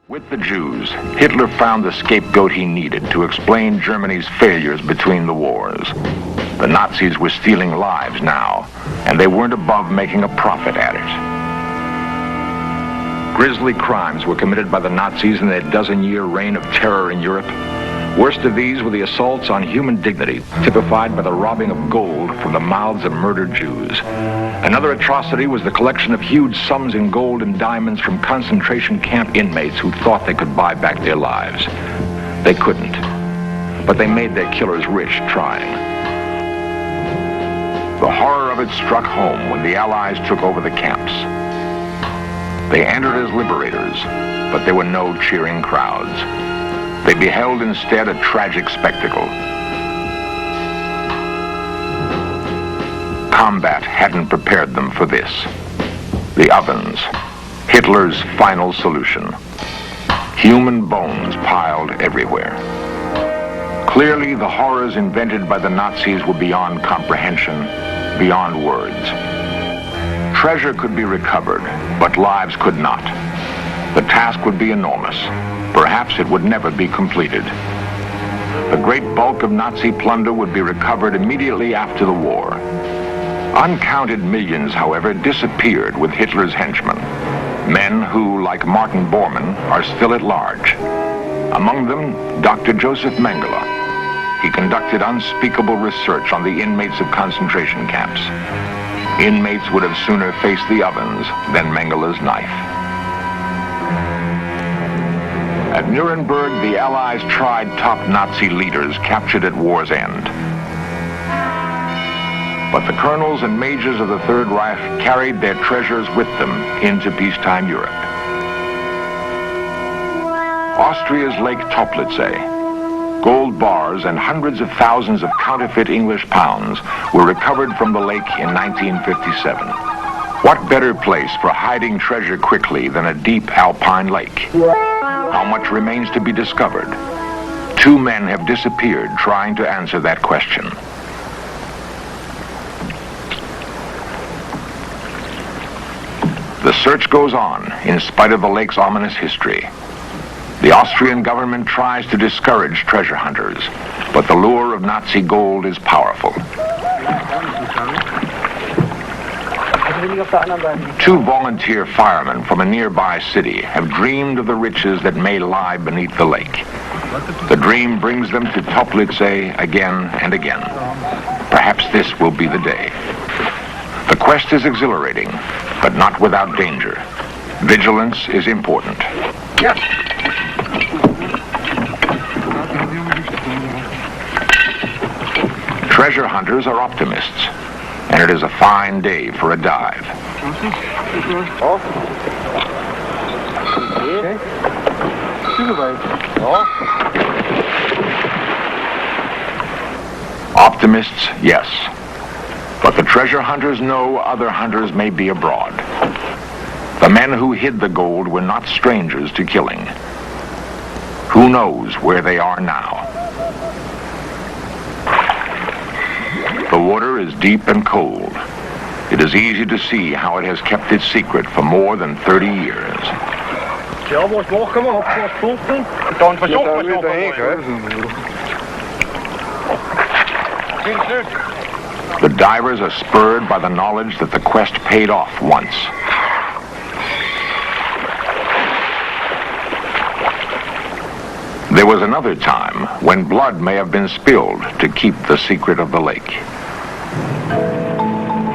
With the Jews, Hitler found the scapegoat he needed to explain Germany's failures between the wars. The Nazis were stealing lives now, and they weren't above making a profit at it. Grisly crimes were committed by the Nazis in their dozen-year reign of terror in Europe. Worst of these were the assaults on human dignity, typified by the robbing of gold from the mouths of murdered Jews. Another atrocity was the collection of huge sums in gold and diamonds from concentration camp inmates who thought they could buy back their lives. They couldn't, but they made their killers rich trying. The horror of it struck home when the Allies took over the camps. They entered as liberators, but there were no cheering crowds. They beheld instead a tragic spectacle. Combat hadn't prepared them for this. The ovens, Hitler's final solution. Human bones piled everywhere. Clearly, the horrors invented by the Nazis were beyond comprehension, beyond words. Treasure could be recovered, but lives could not. The task would be enormous. Perhaps it would never be completed. The great bulk of Nazi plunder would be recovered immediately after the war. Uncounted millions, however, disappeared with Hitler's henchmen. Men who, like Martin Bormann, are still at large. Among them, Dr. Joseph Mengele. He conducted unspeakable research on the inmates of concentration camps. Inmates would have sooner faced the ovens than Mengele's knife. At Nuremberg, the Allies tried top Nazi leaders captured at war's end. But the colonels and majors of the Third Reich carried their treasures with them into peacetime Europe. Austria's Lake Toplitzay, gold bars and hundreds of thousands of counterfeit English pounds were recovered from the lake in 1957. What better place for hiding treasure quickly than a deep alpine lake? How much remains to be discovered? 2 men have disappeared trying to answer that question. The search goes on in spite of the lake's ominous history. The Austrian government tries to discourage treasure hunters, but the lure of Nazi gold is powerful. 2 volunteer firemen from a nearby city have dreamed of the riches that may lie beneath the lake. The dream brings them to Toplitzay again and again. Perhaps this will be the day. The quest is exhilarating, but not without danger. Vigilance is important. Yes. Treasure hunters are optimists, and it is a fine day for a dive. Optimists, yes. But the treasure hunters know other hunters may be abroad. The men who hid the gold were not strangers to killing. Who knows where they are now? The water is deep and cold. It is easy to see how it has kept its secret for more than 30 years. The divers are spurred by the knowledge that the quest paid off once. There was another time when blood may have been spilled to keep the secret of the lake.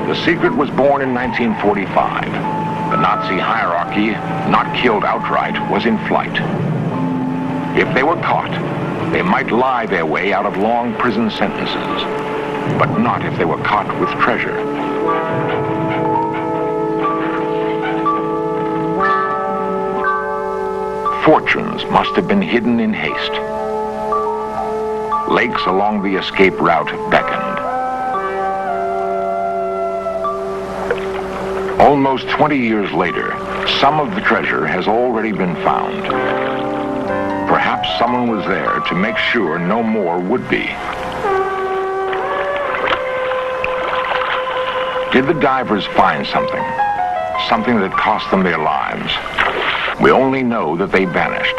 The secret was born in 1945. The Nazi hierarchy, not killed outright, was in flight. If they were caught, they might lie their way out of long prison sentences, but not if they were caught with treasure. Fortunes must have been hidden in haste. Lakes along the escape route beckoned. Almost 20 years later, some of the treasure has already been found. Perhaps someone was there to make sure no more would be. Did the divers find something? Something that cost them their lives? We only know that they vanished.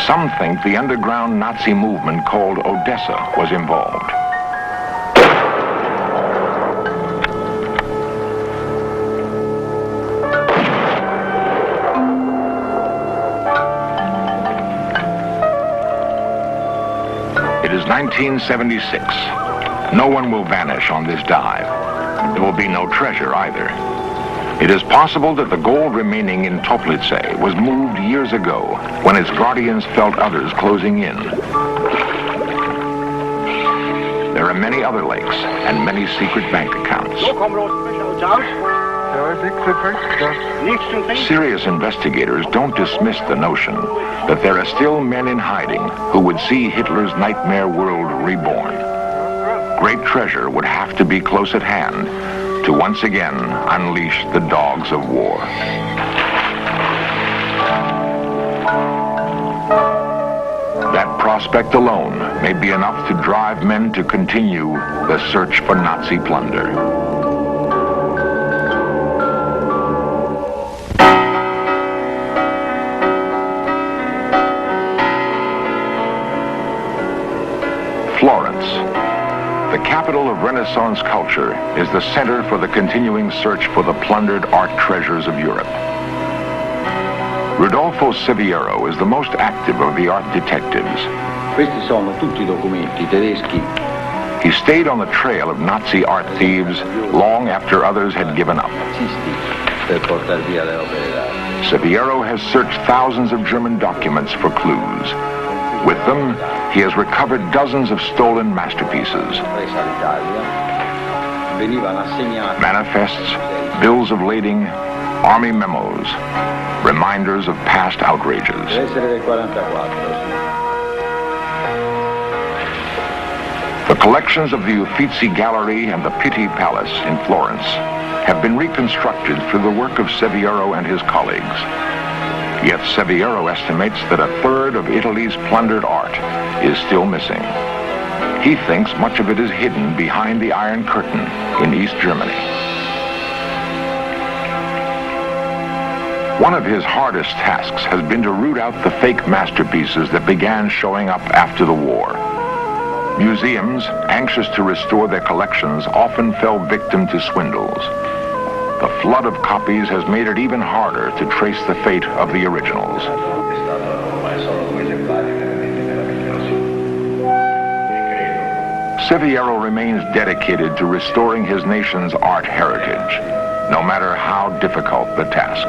Some think the underground Nazi movement called Odessa was involved. It is 1976. No one will vanish on this dive. There will be no treasure either. It is possible that the gold remaining in Toplice was moved years ago when its guardians felt others closing in. There are many other lakes and many secret bank accounts. Serious investigators don't dismiss the notion that there are still men in hiding who would see Hitler's nightmare world reborn. Great treasure would have to be close at hand to once again unleash the dogs of war. That prospect alone may be enough to drive men to continue the search for Nazi plunder. Florence, the capital of Renaissance culture, is the center for the continuing search for the plundered art treasures of Europe. Rodolfo Siviero is the most active of the art detectives. Questi sono tutti documenti tedeschi. He stayed on the trail of Nazi art thieves long after others had given up. Per portar via le opere d'arte. Siviero has searched thousands of German documents for clues. With them, he has recovered dozens of stolen masterpieces. Manifests, bills of lading, army memos, reminders of past outrages. The collections of the Uffizi Gallery and the Pitti Palace in Florence have been reconstructed through the work of Siviero and his colleagues. Yet Siviero estimates that a third of Italy's plundered art is still missing. He thinks much of it is hidden behind the Iron Curtain in East Germany. One of his hardest tasks has been to root out the fake masterpieces that began showing up after the war. Museums, anxious to restore their collections, often fell victim to swindles. The flood of copies has made it even harder to trace the fate of the originals. Siviero remains dedicated to restoring his nation's art heritage, no matter how difficult the task.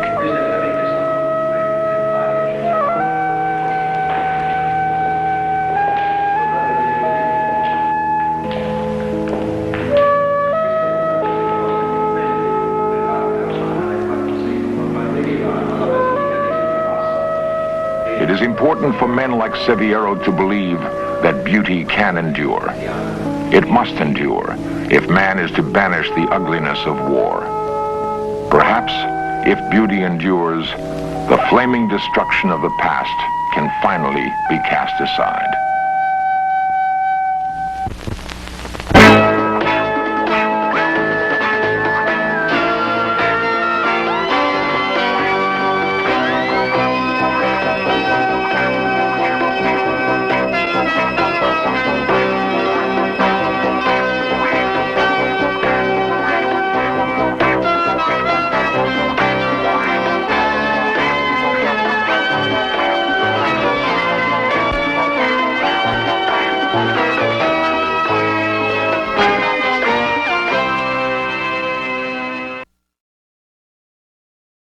It is important for men like Siviero to believe that beauty can endure. It must endure if man is to banish the ugliness of war. Perhaps, if beauty endures, the flaming destruction of the past can finally be cast aside.